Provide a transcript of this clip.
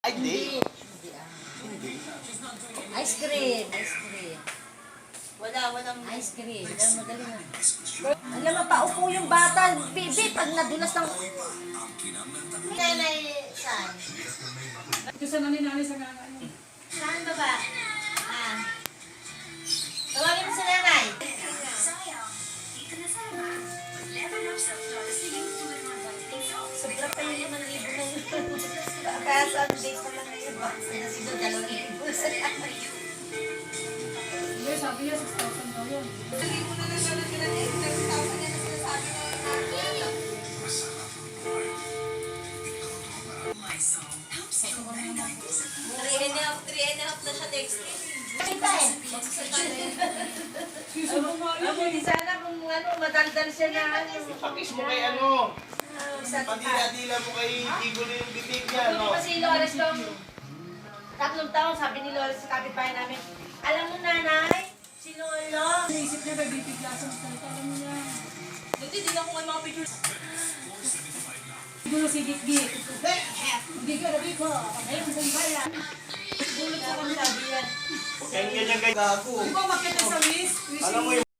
Ay, hindi. Hindi. Ice cream. Walang Ice cream. Yan, madali na. Alam mo, paupo yung bata. Bibi, pag nadulas ng... nanay saan? Ito sa naninani sa nga ano. Saan ba ba? Ah. Tawagin mo si nanay. Sobra pa yung 5,000 na yun. Kaya sa update pa lang ngayon. Sino 2,000. Hindi, sabi niya 6,000 daw yun. Three and a half na siya next week. Kita eh. Hindi sana kung ano, madaldal siya na ano. Pakis mo kay ano. Padila-dila mo kay Igulo yung bibig niya, no? Kasi Lores ko, 3 taon, sabi ni Lores sa kapitbahay namin, alam mo nanay, si Lolo. Naisip niya ba bibiglasan sa salita. Alam mo niya. Dati din ako ng mga pictures. Siguro si Git-Git. Git-Git ko. Ayun sa bayan. Gulot ko kami sabi yan. Huwag kayong ganyan kay Gago. Di ba makita sa list? Alam mo yung